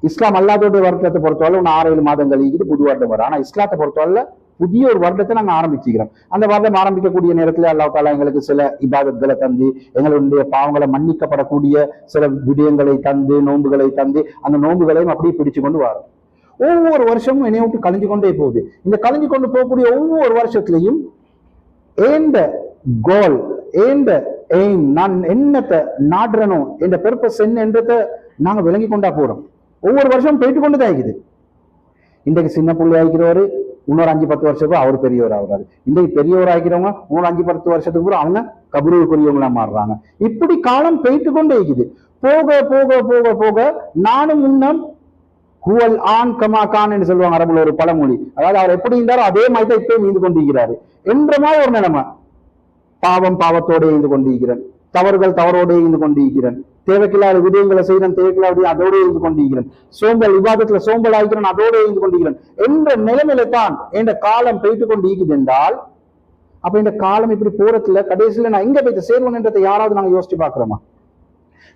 இஸ்லாம் அல்லாதோடைய வருடத்தை பொறுத்தவரை 6-7 மாதங்கள் இது புது வருடம் வரும். ஆனா இஸ்லாத்தை பொறுத்தவரை புதிய ஒரு வருடத்தை நாங்க ஆரம்பிச்சுக்கிறோம். அந்த வருடம் ஆரம்பிக்கக்கூடிய நேரத்துல அல்லாஹ் தாலா எங்களுக்கு சில இபாதத்களை தந்து, எங்களுடைய பாவங்களை மன்னிக்கப்படக்கூடிய சில விடயங்களை தந்து, நோன்புகளை தந்து, அந்த நோன்புகளையும் அப்படியே பிடிச்சு கொண்டு வரோம். ஒவ்வொரு வருஷமும் என்னை விட்டு கழிஞ்சு கொண்டே போகுது. இந்த கழிஞ்சு கொண்டு போகக்கூடிய ஒவ்வொரு வருஷத்துலையும் ஏண்ட கோல், ஏண்ட எய்ம், நான் என்னத்தை நாடுறனும், என்ற பர்பஸ் என்னன்றதை நாங்க விளங்கி கொண்டா போறோம். ஒவ்வொரு வருஷம் போயிட்டு கொண்டுதான் இருக்குது. இன்றைக்கு சின்ன பிள்ளை ஆகிக்கிறவரு இன்னொரு 5-10 வருஷத்துக்கு அவர் பெரியவர் ஆகுறாரு. இன்றைக்கு பெரியவர் ஆகிக்கிறவங்க இன்னொரு 5-10 வருஷத்துக்கு கூட அவங்க கபருக்குரியவங்களா மாறுறாங்க. இப்படி காலம் போயிட்டு கொண்டே இருக்குது. போக போக போக போக நானும் இன்னும் ஹுவல் ஆன் கமா கான் என்று சொல்லுவாங்க அரபுல ஒரு பழமொழி. அதாவது அவர் எப்படி இருந்தாரோ அதே மாதிரி தான் இப்பயும் இருந்து கொண்டிருக்கிறாரு என்ற மாதிரி ஒரு நிலைமை. பாவம் பாவத்தோடு இருந்து கொண்டிருக்கிறேன், தவறுகள் தவறோடு இருந்து கொண்டிருக்கிறேன், தேவைக்கில்லாத விடயங்களை செய்கிறேன், தேவைக்கில்லாத அதோடு இருந்து கொண்டிருக்கிறேன், சோம்பல் விவாதத்துல சோம்பல் ஆகிறேன், அதோடு இருந்து கொண்டிருக்கிறேன் என்ற நிலைமையில தான் என்ற காலம் போயிட்டு கொண்டு இருக்குது என்றால், அப்ப இந்த காலம் இப்படி போறதுல கடைசியில நான் எங்க போயிட்டு சேருவேன் என்றதை யாராவது நாங்க யோசிச்சு பாக்குறோமா?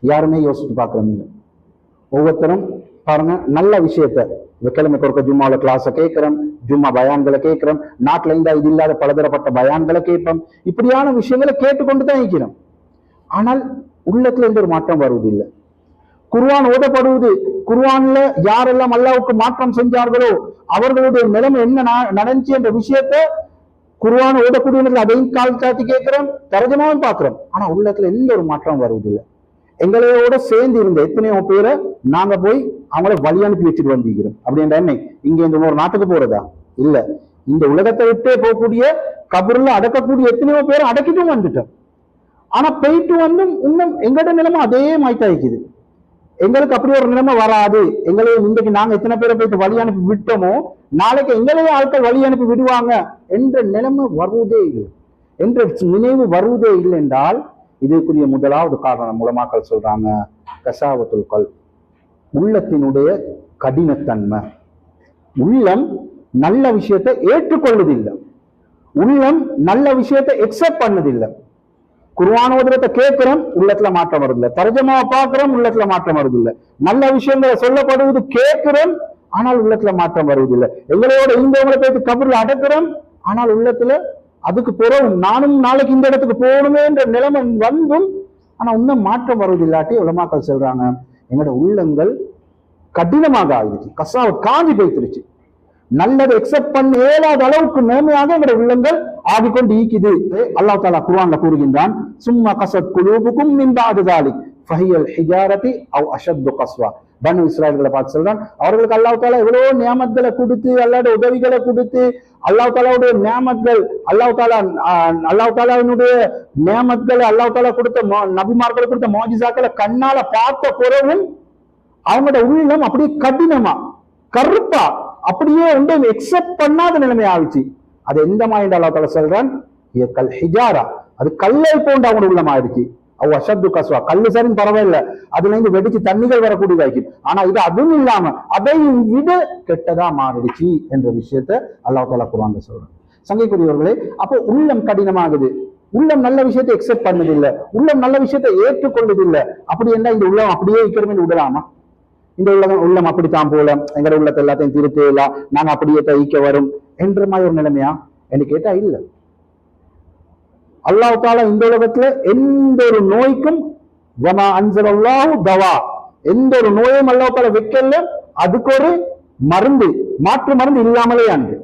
யாருமே யோசிச்சு பாக்குறோம் இல்லை. ஒவ்வொருத்தரும் பாருங்க, நல்ல விஷயத்த கிழமைக்கு ஒருக்க ஜும்மாவில் கிளாஸை கேட்கிறோம், ஜும்மா பயான்களை கேட்கிறோம், நாட்டுல இருந்தா இது இல்லாத பலதரப்பட்ட பயான்களை கேட்போம், இப்படியான விஷயங்களை கேட்டுக்கொண்டுதான் இருக்கிறோம். ஆனால் உள்ளத்துல எந்த ஒரு மாற்றம் வருவதில்லை. குர்ஆன் ஓதப்படுவது, குர்ஆன்ல யாரெல்லாம் அல்லாஹ்வுக்கு மாற்றம் செஞ்சார்களோ அவர்களுடைய நிலைமை என்ன நடந்துச்சு என்ற விஷயத்த குர்ஆன் ஓதக்கூடியவர்கள் அதையும் கால் காட்டி கேட்கிறோம், தரஜமாவும் பார்க்கிறோம். ஆனா உள்ளத்துல எந்த ஒரு மாற்றம் வருவதில்லை. எங்களோட சேர்ந்து இருந்த எத்தனையோ பேரை நாங்க போய் அவங்கள வழி அனுப்பி வச்சுட்டு வந்திருக்கிறோம். அப்படின்ற என்ன இங்க இந்த ஒரு நாட்டுக்கு போறதா இல்ல, இந்த உலகத்தை விட்டே போகக்கூடிய கபூர்ல அடக்கக்கூடிய எத்தனையோ பேரை அடக்கிட்டும் வந்துட்டோம். ஆனா போயிட்டு வந்து இன்னும் எங்களோட நிலைமை அதே மாய்த்தாய்க்குது. எங்களுக்கு அப்படி ஒரு நிலைமை வராது. எங்களையும் இன்றைக்கு நாங்க எத்தனை பேரை போயிட்டு வழி அனுப்பி விட்டோமோ நாளைக்கு எங்களையே ஆட்கள் வழி அனுப்பி விடுவாங்க என்ற நிலைமை வருவதே இல்லை, என்ற நினைவு வருவதே இல்லை என்றால் இதுக்குரிய முதலாவது காரணம் உலமாக்கள் சொல்றாங்க கசாவத்துல் கல்ப், உள்ளத்தினுடைய கடினத்தன்மை. உள்ளம் நல்ல விஷயத்தை ஏற்றுக்கொள்வதில்லை, உள்ளம் நல்ல விஷயத்தை எக்ஸெப்ட் பண்ணதில்லை. குர்ஆன் ஓதுறத கேட்கிறோம், உள்ளத்துல மாற்றம் வருதில்லை. தர்ஜமாவை பார்க்கிறோம், உள்ளத்துல மாற்றம் வருதில்லை. நல்ல விஷயங்களை சொல்லப்படுவது கேட்கிறோம், ஆனால் உள்ளத்துல மாற்றம் வருவதில்லை. எங்களோட இந்தவங்களை போயிட்டு கபூர்ல அடக்கிறோம், ஆனால் உள்ளத்துல அதுக்கு பிறகு நானும் நாளைக்கு இந்த இடத்துக்கு போகணுமே என்ற நிலைமை வந்தும் ஆனா இன்னும் மாற்றம் வருவதில்லாட்டி உலமாக்கள் சொல்றாங்க எங்களோட உள்ளங்கள் கடினமாக ஆகிடுச்சு, கசாவத் காஞ்சி போய்த்திருச்சு. நல்லதை எக்ஸெப்ட் பண்ண இயலாத அளவுக்கு நேர்மையாக எங்களோட உள்ளங்கள் ஆகிக்கொண்டு ஈக்குது. அல்லாஹ் தஆலா குர்ஆன்ல கூறுகின்றான், சும்மா கஸத் குலூபுக்கும் மின் பஅதி ஸாலிக் ஃபஹியல் ஹிஜாரதி அவ் அஷத்து கஸ்வா. பனு இஸ்ராயல்களை பார்த்து சொல்றான், அவர்களுக்கு அல்லாஹ் தஆலா எவ்வளவு நியாமத்களை கொடுத்து, அல்லாஹ்வுடைய உதவிகளை கொடுத்து, அல்லாஹ் தஆலாவுடைய நியாமத்கள், அல்லாஹ் தஆலாவினுடைய நியாமத்களை, அல்லாஹ் தஆலா கொடுத்த நபிமார்களை கொடுத்த மோஜிசாக்களை கண்ணால பார்த்த பிறகும் அவங்களோட உள்ளம் அப்படியே கடினமா கருப்பா அப்படியே உண்டு எக்ஸெப்ட் பண்ணாத நிலைமை ஆயிடுச்சு. அது எந்த மாதிரி அல்லாஹ் தஆலா சொல்றான், கல் ஹிஜாரா, அது கல்லை போன்ற அவங்களோட உள்ளம் ஆயிடுச்சு. அவ் அஷத்து கஸ்வா, கல்லு சரின்னு பரவாயில்ல, அதுல இருந்து வெடிச்சு தண்ணிகள் வரக்கூடியதாக்கி. ஆனா இது அதுவும் இல்லாம அதையும் விட கெட்டதா மாறிடுச்சு என்ற விஷயத்த அல்லாஹ் தஆலா குர்ஆன்ல சொல்றான். சங்கைக்குரியவர்களே, அப்போ உள்ளம் கடினமாகுது, உள்ளம் நல்ல விஷயத்தை எக்ஸெப்ட் பண்ணதில்லை, உள்ளம் நல்ல விஷயத்தை ஏற்றுக்கொள்வதில்லை. அப்படி என்ன இந்த உள்ளம் அப்படியே இருக்கிறமே விடலாமா? இந்த உள்ளம் அப்படித்தான் போல, எங்களோட உள்ளத்தை எல்லாத்தையும் திருத்தலாம், நாங்க அப்படியே தைக்க வரும் என்ற மாதிரி ஒரு நிலைமையா என்று கேட்டா இல்லை. அல்லாஹ் தஆலா இந்த உலகத்துல எந்த ஒரு நோய்க்கும் வமா அன்ஸலல்லாஹு தவா, எந்த ஒரு நோயும் அல்லாஹ் தஆலா வைக்கல, அதுக்கு ஒரு மருந்து, மாற்று மருந்து இல்லாமலே அன்று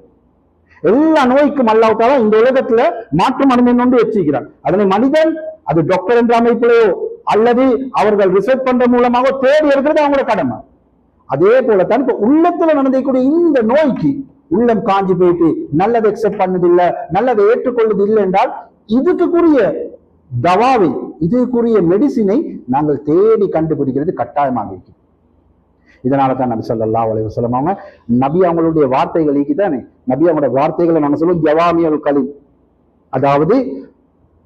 எல்லா நோய்க்கும் அல்லாஹ் தஆலா இந்த உலகத்துல மாற்று மருந்து ஒன்று வச்சிருக்கிறார். அதனை மனிதன் அது டாக்டர் என்ற அமைப்பிலேயோ அல்லது அவர்கள் ரிசர்ச் பண்ற மூலமாக தேடி இருக்கிறது அவங்களோட கடமை. அதே போலத்தான் இப்ப உள்ளத்துல நடந்தக்கூடிய இந்த நோய்க்கு உள்ளம் காஞ்சி போயிட்டு நல்லதை எக்ஸெப்ட் பண்ணதில்லை, நல்லதை ஏற்றுக்கொள்வது இல்லை என்றால் இதுக்குரிய தவாவை, இதுக்குரிய மெடிசினை நாங்கள் தேடி கண்டுபிடிக்கிறது கட்டாயமாக இருக்கு. இதனாலதான் நபி ஸல்லல்லாஹு அலைஹி வஸல்லம் அவங்க நபி அவங்களுடைய வார்த்தைகள் தானே, நபி அவங்களோட வார்த்தைகளை நாங்க சொல்லுவோம் ஜவாமியுல் கலீம், அதாவது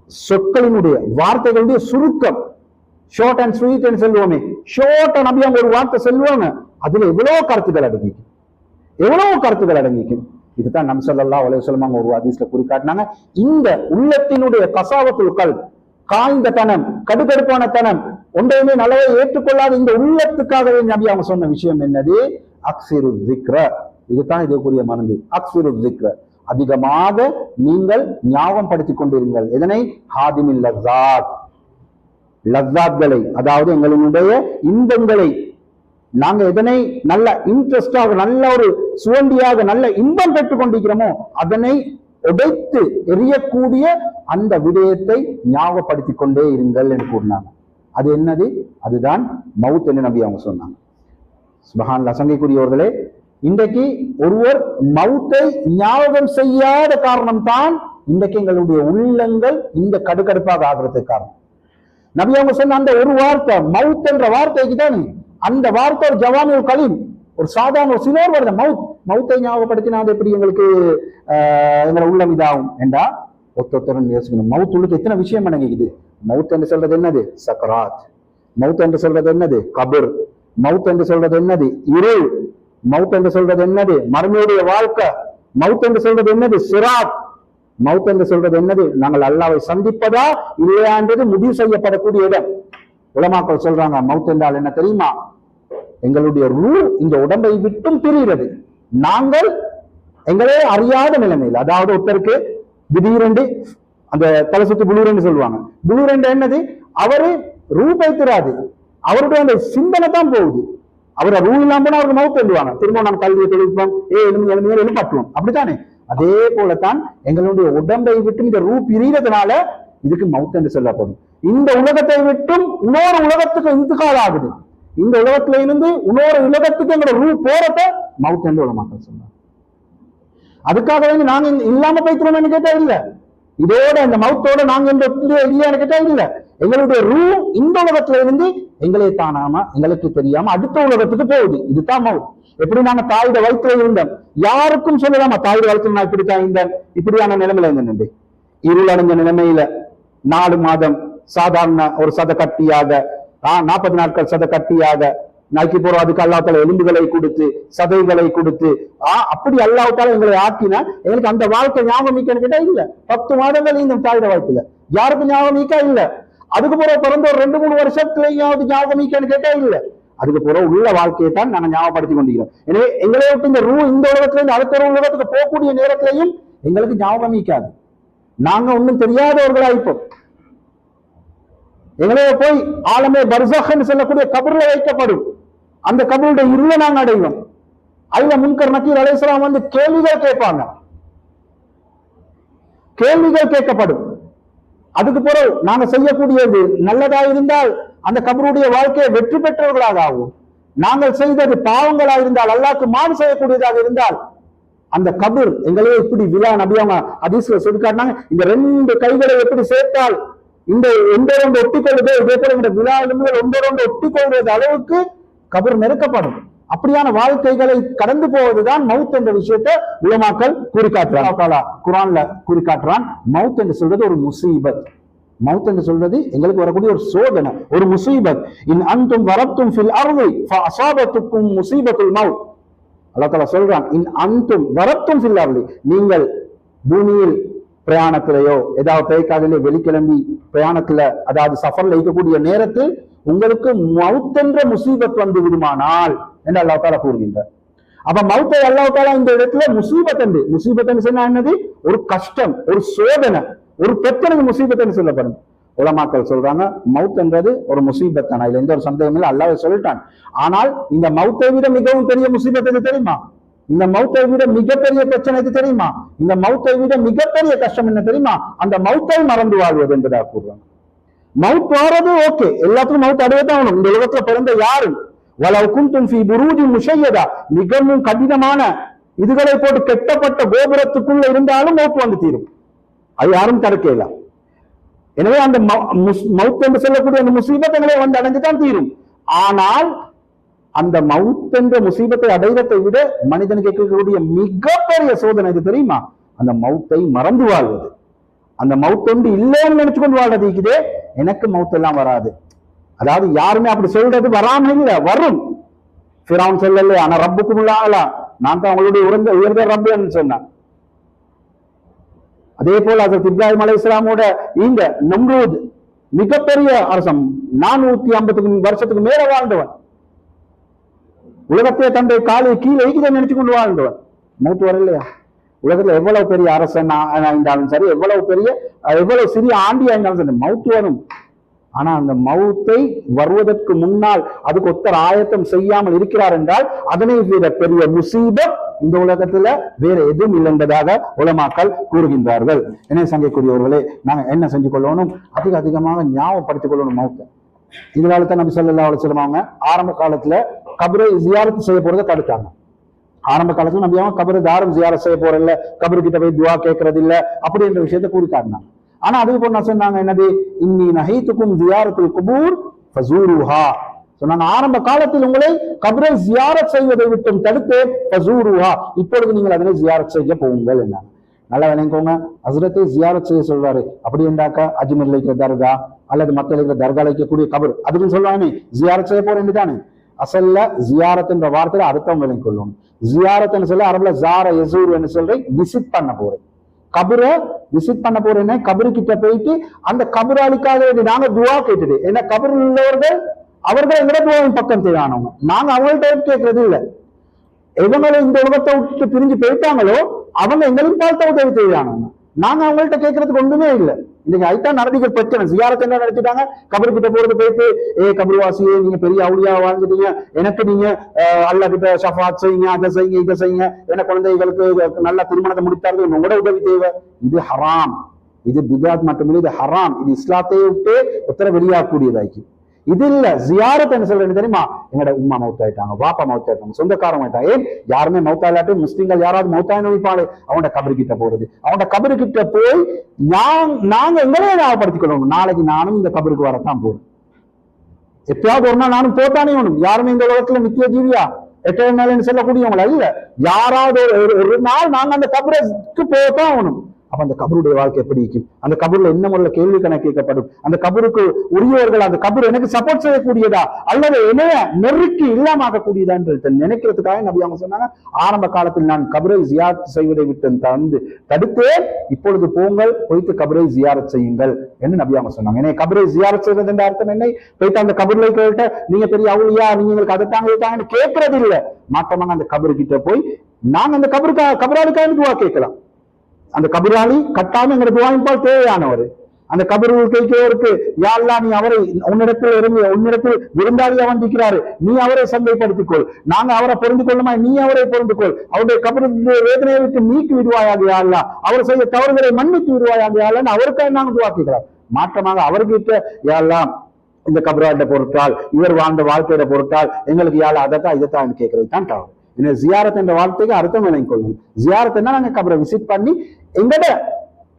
சொற்களினுடைய வார்த்தைகளுடைய சுருக்கம், ஷார்ட் அண்ட் ஸ்வீட் என்று சொல்லுவோமே, ஷார்ட்டா நபி அவங்க ஒரு வார்த்தை சொல்லுவாங்க, அதுல எவ்வளவு கருத்துக்கள் அடங்கிக்கும், எவ்வளவு கருத்துக்கள் அடங்கிக்கும். இதுதான் நபி ஸல்லல்லாஹு அலைஹி வஸல்லம் ஒரு ஹதீஸ்ல குறிக்காட்டினாங்க. இந்த உள்ளத்தினுடைய கசாவத்துல் கல்ப், காய்ந்த தனம், கடுகடுப்பான தனம், ஒன்றையுமே நல்லவை ஏற்றுக்கொள்ளாத இந்த உள்ளத்துக்காகவே நபி அவங்க சொன்ன விஷயம் என்னது? அக்ஸிரு திக்ர. இதுதான் இதுக்குரிய மருந்து. அக்ஸிரு திக்ர, அதிகமாக நீங்கள் ஞாபகம் படுத்திக் கொண்டிருங்கள். எதனை? ஹாதிமில் லஸ்ஸாத், லஸ்ஸாத்களை, அதாவது எங்களுடைய இன்பங்களை. நாங்க எதனை நல்ல இன்ட்ரெஸ்டாக, நல்ல ஒரு சுவண்டியாக, நல்ல இன்பம் பெற்றுக் கொண்டிருக்கிறோமோ அதனை உடைத்து எரியக்கூடிய அந்த விடயத்தை ஞாபகப்படுத்திக் கொண்டே இருங்கள் என்று கூறினாங்க. அது என்னது? அதுதான் மவுத் என்று நபி அவங்க சொன்னாங்க. சுப்ஹானல்லாஹ். சங்கைக்குரியவர்களே, இன்றைக்கு ஒருவர் மவுத்தை ஞாபகம் செய்யாத காரணம் தான் இன்றைக்கு எங்களுடைய உள்ளங்கள் இந்த கடுகடுப்பாக ஆகிறதுக்கு காரணம். நபி அவங்க சொன்ன அந்த ஒரு வார்த்தை மவுத் என்ற வார்த்தைக்கு தான், அந்த வார்த்தை ஒரு ஜவாமியுல் கலீம், ஒரு சாதாரண ஒரு சிலர் வருது. மவுத்தை ஞாபகப்படுத்தினா அது எப்படி எங்களுக்கு எங்களை உள்ளம் இதாகும் என்றா ஒத்தொத்தரன் யோசிக்கணும். மவுத்துள்ளுக்கு எத்தனை விஷயம் அடங்கிக்குது. மவுத் என்று சொல்றது என்னது? சக்கராத். மவுத் என்று சொல்றது என்னது? கபர். மவுத் என்று சொல்றது என்னது? இருள். மவுத் என்று சொல்றது என்னது? மறுமையுடைய வாழ்க்கை. மவுத் என்று சொல்றது என்னது? சிராத். மவுத் என்று சொல்றது என்னது? நாங்கள் அல்லாஹ்வை சந்திப்பதா இல்லையா என்றது முடிவு செய்யப்படக்கூடிய இடம். உலமாக்கள் சொல்றாங்க மவுத் என்றால் என்ன தெரியுமா? எங்களுடைய ரூஹ் இந்த உடம்பை விட்டும் பிரிகிறது. நாங்கள் எங்களே அறியாத நிலைமையில், அதாவது ஒருத்தருக்கு திடீரென்று அந்த தலை சுத்து புளூரென்று சொல்லுவாங்க. புளூரென்று என்னது? அவரு ரூ பைத்திராது, அவருடைய அந்த சிந்தனை தான் போகுது. அவரை ரூ இல்லாம போனா அவருக்கு மவுத் எழுதுவாங்க. திரும்ப நம்ம கல்வியை தொழில்நுட்பம் எழுப்பாட்டுவோம். அப்படித்தானே? அதே போலத்தான் எங்களுடைய உடம்பை விட்டு இந்த ரூ பிரிகிறதுனால இதுக்கு மவுத் என்று சொல்லப்படும். இந்த உலகத்தை விட்டும் இன்னொரு உலகத்துக்கு இந்துகால் ஆகுது. இந்த உலகத்துல இருந்து இன்னொரு உலகத்துக்கு எங்களோட ரூ போறத மவுத் என்று உலமாக்கள் சொன்னாங்க. அதுக்காக நாங்க இல்லாம போய்க்கிறோம்னு கேட்டா இல்ல. இதோட அந்த மவுத்தோட நாங்க இந்த இல்லையான்னு கேட்டா இல்ல. எங்களுடைய ரூ இந்த உலகத்துல இருந்து எங்களை தானாம, எங்களுக்கு தெரியாம அடுத்த உலகத்துக்கு போகுது. இதுதான் மவுத். எப்படி நாங்க தாயோட வயிற்றுல இருந்தோம், யாருக்கும் சொல்லலாமா தாயோட வயிற்றுல நான் இப்படித்தான் இருந்தேன், இப்படியான நிலைமையில இருந்தேன். இருளடைஞ்ச நிலைமையில 4 மாதம் சாதாரண ஒரு சத கட்டியாக, 40 நாட்கள் சத கட்டியாக நாய்க்கு போறோம். அதுக்கு அல்லாஹ்தால எலும்புகளை கொடுத்து, சதைகளை கொடுத்து, அப்படி அல்லாஹ்தால எங்களை ஆக்கினா எங்களுக்கு அந்த வாழ்க்கை ஞாபகம் கேட்டா இல்ல. 10 மாதங்கள் இந்த தாயோட வாழ்க்கையில யாருக்கும் ஞாபகம் இல்ல. அதுக்கு பிறகு பிறந்த ஒரு 2-3 வருஷத்துலயாவது ஞாபகம் கேட்டா இல்ல. அதுக்கு பிறகு உள்ள வாழ்க்கையை தான் நாங்க ஞாபகப்படுத்தி கொண்டிருக்கிறோம். எனவே எங்களை விட்டு இந்த ரூ இந்த உலகத்துல இருந்து அடுத்த ஒரு உலகத்துக்கு போகக்கூடிய நேரத்திலையும் எங்களுக்கு ஞாபகம். நாங்க ஒன்னும் தெரியாதவர்களா இப்போம். எங்களே போய் ஆலமே பர்சக்ன்னு சொல்லக்கூடிய கபர்ல வைக்கப்படும். அந்த கபருடைய இருளை நாங்க அடைவோம். அதுல முன்கர் நக்கீர் அலைஹிஸ்ஸலாம் வந்து கேள்விகள் கேட்பாங்க. கேள்விகள் கேட்கப்படும். அதுக்கு பிறகு நாங்க செய்யக்கூடியது நல்லதா இருந்தால் அந்த கபருடைய வாழ்க்கையை வெற்றி பெற்றவர்களாக ஆகும். நாங்கள் செய்தது பாவங்களா இருந்தால், அல்லாஹ்க்கு மாறு செய்யக்கூடியதாக இருந்தால் அந்த கபர் எங்களே இப்படி விழா. நபியாங்க ஹதீஸ்ல சொல்லி காட்டினாங்க, இந்த 2 கைகளை எப்படி சேர்த்தால் இந்த ஒன்றொன்று ஒட்டிக்கொள்ளுதோ இதே போல இந்த விழா எலும்புகள் ஒன்றொன்று ஒட்டிக்கொள்வது அளவுக்கு கபர் நெருக்கப்படும். அப்படியான வாழ்க்கைகளை கடந்து போவதுதான் மவுத் என்ற விஷயத்தை உலமாக்கள் குறிக்காட்டுறான். குர்ஆன்ல குறிக்காட்டுறான். மவுத் என்று சொல்றது ஒரு முசீபத். மவுத் என்று சொல்றது எங்களுக்கு வரக்கூடிய ஒரு சோதனை, ஒரு முசீபத். இன் அன்தும் வரத்தும் ஃபில் அர்தி ஃபஅஸாபத்துக்கும் முசீபத்துல் மவுத். அல்லாஹ் தஆலா சொல்றான், இன் அன்தும் வரத்தும் ஃபில் அர்தி, நீங்கள் பூமியில் பிரயாணத்திலேயோ ஏதாவது பேய்க்காதலே வெளிக்கிளம்பி பிரயாணத்துல, அதாவது சஃபர்ல இருக்கக்கூடிய நேரத்தில் உங்களுக்கு மவுத் என்ற முசீபத் வந்து விடுமானால் என்று அல்லாஹ் தஆலா கூறுகின்றார். அப்ப மவுத்தை அல்லாஹ் தஆலா இந்த இடத்துல முசீபத் என்று சொன்னா என்னது? ஒரு கஷ்டம், ஒரு சோதனை, ஒரு பிரச்சனை முசீபத் என்று சொல்லப்படும். உலமாக்கள் சொல்றாங்க மவுத் என்றது ஒரு முசீபத் தான், இதுல எந்த ஒரு சந்தேகம் இல்லை, அல்லாஹ் சொல்லிட்டான். ஆனால் இந்த மவுத்தை விட மிகவும் பெரிய முசீபத் எது தெரியுமா? இந்த மவுத்தை விட மிகப்பெரிய பிரச்சனை எது தெரியுமா? இந்த மவுத்தை விட மிகப்பெரிய கஷ்டம் என்ன தெரியுமா? அந்த மவுத்தை மறந்து வாழ்வது என்பதாக கூறுவாங்க. மவுத் வாரது ஓகே, எல்லாத்துக்கும் மவுத் அடையத்தான் ஆகணும். இந்த உலகத்துல பிறந்த யாரும் வலவ் குன்தும் ஃபீ புரூஜின் முஷய்யதா, மிகவும் கடினமான இதுகளை போட்டு கெட்டப்பட்ட கோபுரத்துக்குள்ள இருந்தாலும் மவுத் வந்து தீரும். அது யாரும் தடுக்கல. எனவே அந்த மவுத் என்று சொல்லக்கூடிய அந்த முசீபத்தங்களை வந்து அடைஞ்சுதான் தீரும். ஆனால் அந்த மவுத் என்ற முசீபத்தை அடைவதை விட மனிதனுக்கு கேட்கக்கூடிய மிகப்பெரிய சோதனை இது தெரியுமா? அந்த மவுத்தை மறந்து வாழ்வது. அந்த மவுத் ஒன்று இல்லைன்னு நினைச்சு கொண்டு வாழ்றது இருக்குதே, எனக்கு மவுத் எல்லாம் வராது. அதாவது யாருமே அப்படி சொல்றது வராம இல்ல, வரும். ஃபிரௌன் சொல்லல, ஆனா ரப்புக்கும் உள்ளாகலாம், நான் தான் அவங்களுடைய உயர்ந்த ரப்புன்னு சொன்னேன். அதே போல ஹஜ்ரத் இப்ராஹிம் அலைஹிஸ்ஸலாமோட இந்த நம்ரூத் மிகப்பெரிய அரசன், 450 வருஷத்துக்கு மேல வாழ்ந்தவன், உலகத்தையே தந்தை காலை கீழே நினைச்சு கொண்டு வாழ்ந்தவன், மூத்து வர இல்லையா? உலகத்துல எவ்வளவு பெரிய அரசன் இருந்தாலும் சரி, எவ்வளவு சிறிய ஆண்டியா இருந்தாலும் சரி, மவுத்து வரும். ஆனா அந்த மவுத்தை வருவதற்கு முன்னால் அதுக்கு ஒருத்தர் ஆயத்தம் செய்யாமல் இருக்கிறார் என்றால் அதனை விட பெரிய முசீபத் இந்த உலகத்துல வேற எதுவும் இல்லை என்பதாக உலமாக்கள் கூறுகின்றார்கள். என்ன சங்கைக்குரியவர்களே, நாங்க என்ன செஞ்சு கொள்ளணும்? அதிகமாக ஞாபகப்படுத்திக் கொள்ளணும் மவுத்தை. இதனால தான் நபி ஸல்லல்லாஹு அலைஹி வஸல்லம் அவங்க ஆரம்ப காலத்துல கபரை ஜியாரத் செய்ய போறதை தடுத்தாங்க. ஆரம்ப காலத்துல நபியாவும் கபரு தாரம் ஜியாரத் செய்ய போறதில்ல, கபரு கிட்ட போய் துவா கேட்கறது இல்ல, அப்படின்ற விஷயத்தை கூறிட்டாங்க. ஆனா அதுக்கு போன சொன்னாங்க என்னது, இன்னி நஹைத்துக்கும் ஜியாரத்துல் குபூர் ஃபஸூருஹா சொன்னாங்க. ஆரம்ப காலத்தில் உங்களை கபரை ஜியாரத் செய்வதை விட்டும் தடுத்து ஃபஸூருஹா, இப்பொழுது நீங்கள் அதனை ஜியாரத் செய்ய போங்கள் என்ன. நல்லா விளங்கிக்கோங்க, ஹஸ்ரத்தை ஜியாரத் செய்ய சொல்றாரு. அப்படி என்றாக்கா அஜ்மீர்ல இருக்கிற தர்கா அல்லது மற்ற இருக்கிற தர்கால இருக்கக்கூடிய கபர் அதுக்குன்னு சொல்றானே ஜியாரத் செய்ய போறேன் தானே. அசல்ல ஜியாரத் என்ற வார்த்தையில அர்த்தம் விளங்கிக் கொள்ளும். ஜியாரத்னு சொல்ல அரபுல ஜார யசூர் சொல்றேன், விசிட் பண்ண போறேன், கபரை விசிட் பண்ண போறேன்னா கபரு கிட்ட போயிட்டு அந்த கபராளிக்காக நாங்க துவா கேட்டுது. ஏன்னா கபரில் உள்ளவர்கள் அவர்கள் எங்கட துவாவின் பக்கம் தேவையானவங்க, நாங்க அவங்கள்ட்ட கேட்கறது இல்லை. எவங்களும் இந்த உலகத்தை விட்டு பிரிஞ்சு போயிட்டாங்களோ அவங்க எங்களுக்கு பார்த்த உதவி தேவையானவங்க, நாங்க அவங்கள்ட்ட கேட்கறதுக்கு ஒன்றுமே இல்லை. இன்னைக்கு அதுதான் நடதிகள் பிரச்சனை. ஜியாரத் என்ன நடத்திட்டாங்க, கபரு கிட்ட போறது போயிட்டு, கபர்வாசியே நீங்க பெரிய அவுளியா வாழ்ந்துட்டீங்க, எனக்கு நீங்க அல்லாஹ் கிட்ட ஷஃபாத் செய்யுங்க, அதை செய்யுங்க, இதை செய்யுங்க, என குழந்தைகளுக்கு நல்ல திருமணத்தை முடித்தார்கள், உங்களோட உதவி தேவை. இது ஹராம், இது பிதாத் மட்டுமில்லை, இது ஹராம், இது இஸ்லாத்தை விட்டு உத்தர வெளியாகக்கூடியதாக்கி. இது இல்ல ஜியாரத் என்ன சொல்றது தெரியுமா? எங்கட உம்மா மௌத்தாயிட்டாங்க, வாப்பா மௌத்தாயிட்டாங்க, சொந்தக்காரன் ஆயிட்டாங்க. ஏன் யாருமே மௌத்தாயில்லாட்டி முஸ்லிம்கள் யாராவது மௌத்தாயின்னு வைப்பாங்க, அவனோட கபரு கிட்ட போறது. அவனோட கபரு கிட்ட போய் நாங்க எங்களே ஞாபகப்படுத்திக்கணும், நாளைக்கு நானும் இந்த கபருக்கு வரத்தான் போறேன், எப்பயாவது ஒரு நாள் நானும் போட்டானே ஒண்ணும். யாருமே இந்த உலகத்துல நித்திய ஜீவியா எட்டே நாள் சொல்லக்கூடியவங்களா இல்ல, யாராவது ஒரு நாள் நாங்க அந்த கபருக்கு போகத்தான் ஆகணும். அப்ப அந்த கபருடைய வாழ்க்கை எப்படி இருக்கும்? அந்த கபூர்ல என்ன முறையில் கேள்வி கணக்கு கேட்கப்படும்? அந்த கபருக்கு உரியவர்கள் அந்த கபர் எனக்கு சப்போர்ட் செய்யக்கூடியதா அல்லது என்னைய நெருக்கி இல்லாமக்கூடியதா என்று நினைக்கிறதுக்காக நபி அவங்க சொன்னாங்க, ஆரம்ப காலத்தில் நான் கபரை ஜியாரத் செய்வதை விட்டு தடுத்தேன், இப்பொழுது போங்கள் போய்த்து கபரை ஜியாரத் செய்யுங்கள் என்று நபி அவங்க சொன்னாங்க. ஏன்னா கபரை ஜியாரத் செய்வது என்ற அர்த்தம் என்ன? போய்த்து அந்த கபர்ல கேட்ட நீங்க பெரிய அவுளியா, நீங்க எங்களுக்கு அதைத்தாங்க இதைத்தாங்கன்னு கேட்கறது இல்லை. மாற்றமாக அந்த கபரு கிட்ட போய் நாங்க அந்த கபராளுக்காக துவா கேட்கலாம். அந்த கபராளி கட்டாம எங்க துவாயின்பால் தேவையானவர். அந்த கபரு கேட்கிறவருக்கு யா அல்லாஹ் நீ அவரை உன்னிடத்தில் விருந்தாளியா வந்திருக்கிறாரு, நீ அவரை சந்தைப்படுத்திக்கொள், நாங்க அவரை பொருந்து கொள்ளுமா, நீ அவரை பொருந்து கொள், அவருடைய கபரு வேதனையை விட்டு நீக்கி விடுவாயாக யா அல்லாஹ், அவர் செய்ய தவறுகளை மன்னித்து விடுவாயாக யா அல்லாஹ் அவருக்காக நாங்க துவா கேட்கிறோம். மாற்றமாக அவர்கிட்ட யா அல்லாஹ் இந்த கபராட்ட பொருட்டால், இவர் வாழ்ந்த வாழ்க்கையிட பொருட்டால் எங்களுக்கு யா அல்லாஹ் அதைத்தான் இதைத்தான் கேட்கறது தான் தவறு. ஜியாரத் என்ற வார்த்தைக்கு அர்த்தம் விளங்கிக் கொள்ளும். ஜியாரத் என்ன, நாங்க கபரை விசிட் பண்ணி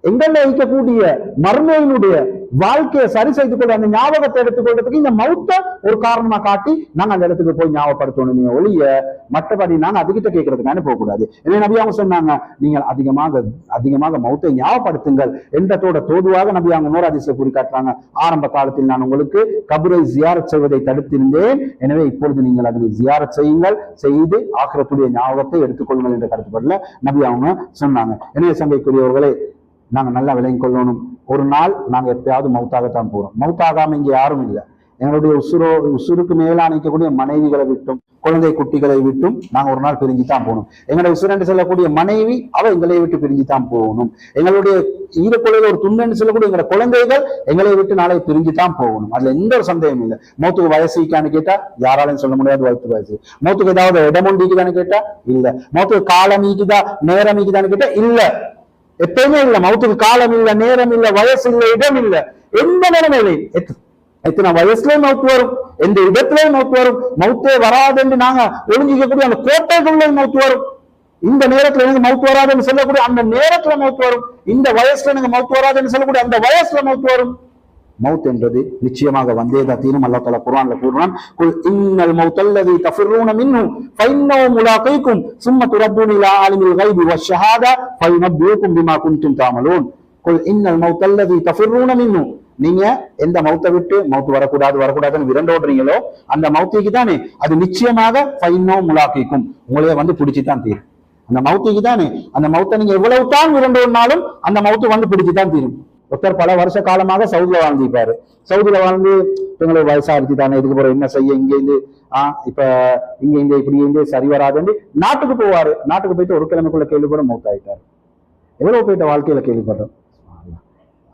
எங்கள்ல இருக்கக்கூடிய மர்மையினுடைய வாழ்க்கையை சரி செய்து கொள்ள அந்த ஞாபகத்தை எடுத்துக்கொள்றதுக்கு இந்த மௌத்த ஒரு காரணமா காட்டி நாங்க அந்த இடத்துக்கு போய் ஞாபகப்படுத்தணுமே ஒழிய மற்றபடி நாங்க அதுகிட்ட கேட்கறதுக்கான போகக்கூடாது. என்ன நபி அவங்க சொன்னாங்க, நீங்கள் அதிகமாக மௌத்தை ஞாபகப்படுத்துங்கள் என்றதோட தோதுவாக நபி அவங்க நூறு ஹதீஸ்ல குறிக்காட்டுறாங்க, ஆரம்ப காலத்தில் நான் உங்களுக்கு கபரை ஜியாரத் செய்வதை தடுத்திருந்தேன், எனவே இப்பொழுது நீங்கள் அதனை ஜியாரத் செய்யுங்கள், செய்து ஆখিরাத்துடைய ஞாபகத்தை எடுத்துக்கொள்ளுங்கள் என்ற கருத்துப்படல நபி அவங்க சொன்னாங்க. எனவே சங்கைக்குரியவர்களே, நாங்க நல்லா விளங்கிக் கொள்ளணும், ஒரு நாள் நாங்க எப்பயாவது மௌத்தாகத்தான் போறோம். மௌத்தாகாம இங்க யாரும் இல்லை. எங்களுடைய உசுருக்கு மேலா நிற்கக்கூடிய மனைவிகளை விட்டும் குழந்தை குட்டிகளை விட்டும் நாங்க ஒரு நாள் பிரிஞ்சுதான் போகணும். எங்களுடைய உசுரண்டு செல்லக்கூடிய மனைவி அவ எங்களை விட்டு பிரிஞ்சுதான் போகணும். எங்களுடைய ஈரக்குழையில ஒரு துண்டன்னு சொல்லக்கூடிய எங்களோட குழந்தைகள் எங்களை விட்டு நாளை பிரிஞ்சுதான் போகணும். அதுல எந்த ஒரு சந்தேகம் இல்லை. மௌத்துக்கு வயசுக்கான்னு கேட்டா யாராலையும் சொல்ல முடியாது வயசு. மௌத்துக்கு ஏதாவது இடமொண்டிக்குதான்னு கேட்டா இல்ல. மௌத்துக்கு காலம் ஈக்குதா நேரம் ஈக்குதான்னு கேட்டா இல்ல, எப்பயுமே இல்ல. மௌத்துக்கு காலம் இல்ல, நேரம் இல்ல, வயசு இல்ல, இடம் இல்ல, எந்த நிலைமையில எத்தனை வயசுலயும் மௌத்து வரும், எந்த இடத்துலயும் மௌத்து வரும். மௌத்தே வராது என்று நாங்க ஒழுங்கிக்கக்கூடிய அந்த கோட்டைகள்லயும் மௌத்து வரும். இந்த நேரத்துல எனக்கு மௌத்து வராதுன்னு சொல்லக்கூடிய அந்த நேரத்துல மௌத்து வரும். இந்த வயசுல எனக்கு மௌத்து வராதுன்னு சொல்லக்கூடிய அந்த வயசுல மௌத்து வரும். மௌத் என்பது நிச்சயமாக வந்தேதான் தீரும். அல்லாஹ் தஆலா குர்ஆன்ல கூறுறான், குல் இன்னல் மௌத்தல்லதி தஃபிரூன மின்ஹு ஃபஇன்னஹு முலாகீக்கும் சும்ம துரத்தூன இலா ஆலிமில் கைபி வஷ்ஷஹாதா ஃபயுனப்பியுக்கும் பிமா குன்தும் தஅமலூன். குல் இன்னல் மௌத்தல்லதி தஃபிரூன மின்ஹு, நீங்க எந்த மௌத்தை விட்டு மௌத்து வரக்கூடாதுன்னு விரண்டோடுறீங்களோ அந்த மௌத்திக்கு தானே அது நிச்சயமாக ஃபஇன்னஹு முலாகீக்கும், உங்களையே வந்து பிடிச்சுதான் தீரும். அந்த மௌத்திக்கு தானே, அந்த மௌத்தை நீங்க எவ்வளவு தான் விரண்டோடினாலும் அந்த மௌத்து வந்து பிடிச்சுதான் தீரும். ஒருத்தர் பல வருஷ காலமாக சவுதியில வாழ்ந்திருப்பாரு. சவுதியில வாழ்ந்து எங்களுக்கு வயசாயிருச்சு தானே, இதுக்கு பிறகு என்ன செய்ய, இங்க இருந்து இப்ப இங்க இந்த இப்படி இருந்து சரி வராதுன்னு நாட்டுக்கு போவாரு. நாட்டுக்கு போயிட்டு ஒரு கிழமைக்குள்ள கேள்விப்பட மௌத்தாயிட்டாரு. எவ்வளவு போயிட்ட வாழ்க்கையில கேள்விப்படுறோம்.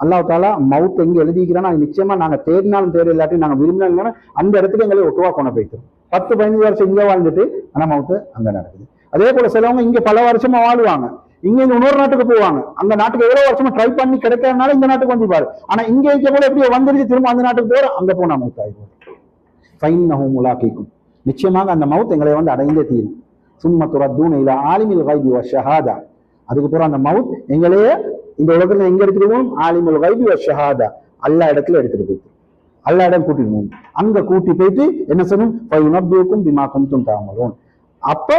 அல்லாஹ் தாலா மவுத் எங்க எழுதிக்கிறான்னா நிச்சயமா நாங்க தேடினாலும் தேடி இல்லாட்டி நாங்க விரும்பினாலும் அந்த இடத்துல எங்களை ஒட்டுவா கொண்டு போயிட்டு 10-15 வருஷம் இங்க வாழ்ந்துட்டு ஆனா மவுத்து அங்க நடக்குது. அதே போல சிலவங்க இங்க பல வருஷமா வாழ்வாங்க, இங்க இருந்து இன்னொரு நாட்டுக்கு போவாங்க, அந்த நாட்டுக்கு எவ்வளவு வருஷமா ட்ரை பண்ணி கிடைக்கிறதுனால இந்த நாட்டுக்கு வந்துப்பாரு. ஆனா இங்க இருக்க போல எப்படியோ வந்துருச்சு, திரும்ப அந்த நாட்டுக்கு போற அங்க போனா மவுத் ஆகிடும். ஃபைன்னஹும் முலாகிக்கும், நிச்சயமாக அந்த மவுத் எங்களை வந்து அடைந்தே தீரும். சும்ம துரத்தூன இலா ஆலிமில் கைபி வஷஹாதா, அதுக்கப்புறம் அந்த மவுத் எங்களையே இந்த உலகத்துல எங்க எடுத்துருவோம், ஆலிமுல் கைபி வஷஹாதா, அல்லா இடத்துல எடுத்துட்டு போயிட்டு அல்லா இடம் கூட்டிடுவோம். அங்க கூட்டி போயிட்டு என்ன சொல்லணும், ஃபயுனப்பியுக்கும் பிமா குன்தும் தஅமலூன், அப்ப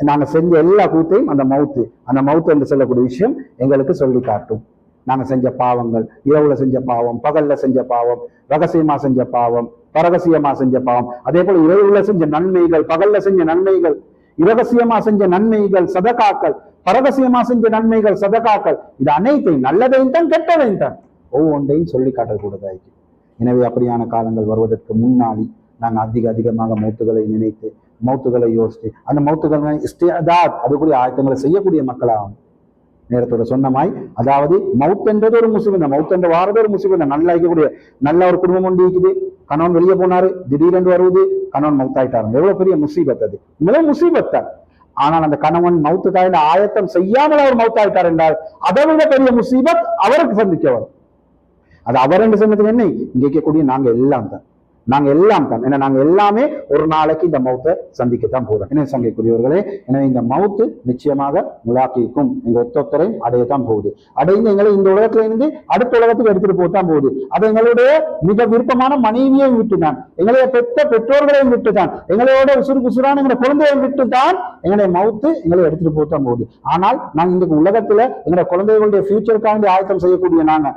நாங்க செஞ்ச எல்லா கூத்தையும் அந்த மவுத்து என்று சொல்லக்கூடிய விஷயம் எங்களுக்கு சொல்லி காட்டும். நாங்க செஞ்ச பாவங்கள், இரவுல செஞ்ச பாவம், பகல்ல செஞ்ச பாவம், ரகசியமா செஞ்ச பாவம், பரகசியமா செஞ்ச பாவம், அதே போல இரவுல செஞ்ச நன்மைகள், பகல்ல செஞ்ச நன்மைகள், இரகசியமா செஞ்ச நன்மைகள், சதகாக்கள், பரகசியமா செஞ்ச நன்மைகள், சதகாக்கள், இது அனைத்தையும் நல்லதையும் தான் கெட்டதையும் தான் ஒவ்வொன்றையும் சொல்லி காட்டக்கூடாதாயிருக்கு. எனவே அப்படியான காலங்கள் வருவதற்கு முன்னாடி நாங்கள் அதிகமாக மௌத்துகளை நினைத்து, மௌத்துகளை யோசித்து, அந்த மௌத்துகளை இஸ்திஅதாத் அதுக்குரிய ஆயத்தங்களை செய்யக்கூடிய மக்களாகும். நேரத்தோட சொன்னமாய், அதாவது மவுத் என்றது ஒரு முசிபம், மவுத் என்ற வாரது ஒரு முசிபம். நல்லா இருக்கக்கூடிய நல்ல ஒரு குடும்பம் ஒன்று இருக்குது, கணவன் வெளியே போனாரு, திடீரென்று வருவது கணவன் மவுத்தாயிட்டாரு, எவ்வளவு பெரிய முசீபத் அது, மிகவும் முசீபத்தான். ஆனால் அந்த கணவன் மவுத்துக்காக ஆயத்தம் செய்யாமல் அவர் மவுத்தாயிட்டார் என்றால் அதை விட பெரிய முசீபத் அவருக்கு சந்திக்க வரும். அது அவர் என்று சொன்னதுக்கு என்ன, இங்க இருக்கக்கூடிய நாங்க எல்லாம் தான் ஏன்னா நாங்க எல்லாமே ஒரு நாளைக்கு இந்த மௌத்தை சந்திக்கத்தான் போறோம். என்ன சங்கைக்குரியவர்களே, எனவே இந்த மவுத்து நிச்சயமாக முலாக்கிக்கும் எங்க ஒத்தொத்தரையும் அடையத்தான் போகுது. அடைந்து எங்களை இந்த உலகத்துல இருந்து அடுத்த உலகத்துக்கு எடுத்துட்டு போத்தான் போகுது. அது எங்களுடைய மிக விருப்பமான மனைவியையும் விட்டுதான், எங்களுடைய பெற்ற பெற்றோர்களையும் விட்டுதான், எங்களோட உசுரான எங்களை குழந்தையை விட்டுதான் எங்களுடைய மவுத்து எங்களை எடுத்துட்டு போத்தான் போகுது. ஆனால் நாங்க இந்த உலகத்துல எங்களுடைய குழந்தைகளுடைய ஃபியூச்சருக்காக ஆயத்தம் செய்யக்கூடிய நாங்க,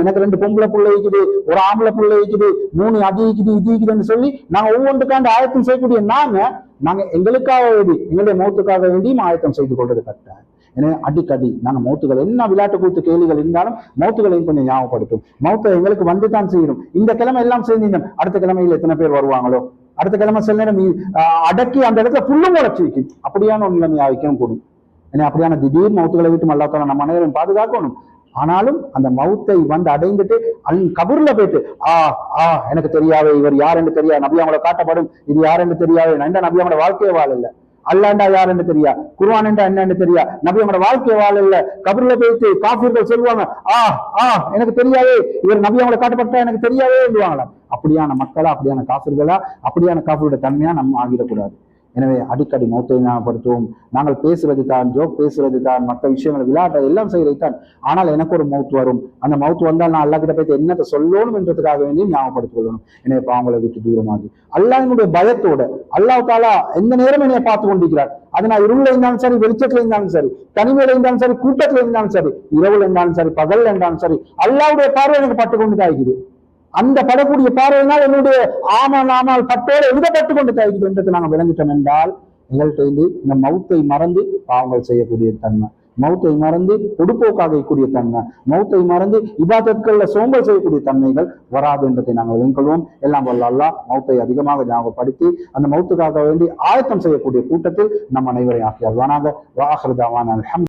எனக்கு 2 பொம்பளை பிள்ளை இருக்குது, ஒரு ஆம்பளை பிள்ளை இருக்குது, 3 அது இதுன்னு சொல்லி நாங்க ஒவ்வொன்றுக்காண்டு ஆயத்தம் செய்யக்கூடிய நாங்க எங்களுக்காக வேண்டி, எங்களுடைய மௌத்துக்காக வேண்டியும் ஆயத்தம் செய்து கொள்வது கட்டாயம். எனவே அடிக்கடி நாங்க மௌத்துகள் என்ன விளையாட்டு கூத்து கேள்விகள் இருந்தாலும் மௌத்துகளையும் கொஞ்சம் ஞாபகப்படுத்தும். மௌத்தை எங்களுக்கு வந்துதான் செய்யணும். இந்த கிழமை எல்லாம் சேர்ந்து அடுத்த கிழமையில் எத்தனை பேர் வருவாங்களோ, அடுத்த கிழமை சில நேரம் அடக்கி அந்த இடத்துல புல்லும் முளைச்சு வைக்கும், அப்படியான ஒரு நிலைமை ஆகிக்கும் கூடும். ஏன்னா அப்படியான திடீர் மௌத்துகளை விட்டு அல்லாஹ் தஆலா நம்ம அனைவரும் பாதுகாக்கணும். ஆனாலும் அந்த மவுத்தை வந்து அடைந்துட்டு கபூர்ல போயிட்டு எனக்கு தெரியாவே, இவர் யார் என்று தெரியாது, நபி அவங்கள காட்டப்படும், இது யார் என்று தெரியாது, இந்த நபி அவங்களோட வாழ்க்கைய வாழ இல்ல, அல்லாண்டா யார் என்று தெரியா, குர்ஆன் என்றா என்னன்னு தெரியா, நபி அவங்களோட வாழ்க்கைய வாழ இல்ல, கபூர்ல போயிட்டு காஃபிர்கள் சொல்லுவாங்க எனக்கு தெரியாவே, இவர் நபி அவங்கள காட்டப்பட்டா எனக்கு தெரியாவே சொல்லுவாங்களா. அப்படியான மக்களா, அப்படியான காஃபிர்களா, அப்படியான காஃபிரோட தன்மையா நம்ம ஆகிடக்கூடாது. எனவே அடிக்கடி மௌத்தை ஞாபகப்படுத்துவோம். நாங்கள் பேசுறது தான், ஜோக் பேசுறது தான், மற்ற விஷயங்கள் விளையாட்டு எல்லாம் செய்யறது தான். ஆனால் எனக்கு ஒரு மௌத் வரும், அந்த மௌத் வந்தால் நான் அல்லாஹ் கிட்ட போய் என்னத்தை சொல்லணும் என்றதுக்காக வேண்டி ஞாபகப்படுத்திக் கொள்ளணும். எனவே பாவங்களை விட்டு தூரமாகி அல்லாஹ்வினுடைய பயத்தோட, அல்லாஹ் தஆலா எந்த நேரம் என்னைய பார்த்து கொண்டிருக்கிறார். அது நான் இருள இருந்தாலும் சரி, வெளிச்சத்துல இருந்தாலும் சரி, தனிமையில இருந்தாலும் சரி, கூட்டத்துல இருந்தாலும் சரி, இரவுல இருந்தாலும் சரி, பகல்ல இருந்தாலும் சரி, அல்லாஹ்வுடைய பார்வை எனக்கு பட்டு கொண்டுதான் இருக்குது. அந்த படக்கூடிய பார்வையினால் என்னுடைய ஆமால் பட்டோடு எழுதப்பட்டு கொண்டு தாய்க்குது என்றது நாங்கள் விளங்கிட்டோம் என்றால் எங்கள்கிட்ட இந்த மௌத்தை மறந்து பாவங்கள் செய்யக்கூடிய தன்மை, மௌத்தை மறந்து பொடுப்போக்காக இருக்கக்கூடிய தன்மை, மௌத்தை மறந்து இபாதத்கள்ல சோம்பல் செய்யக்கூடிய தன்மைகள் வராது என்றதை நாங்கள் விளங்கிக்கொள்வோம். எல்லாம் வல்ல அல்லாஹ் மௌத்தை அதிகமாக ஞாபகப்படுத்தி அந்த மௌத்துக்காக வேண்டி ஆயத்தம் செய்யக்கூடிய கூட்டத்தில் நம் அனைவரை ஆக்கி அல்வானாக. வ ஆகிரு தஅவானா அல்ஹம்துலில்லாஹ்.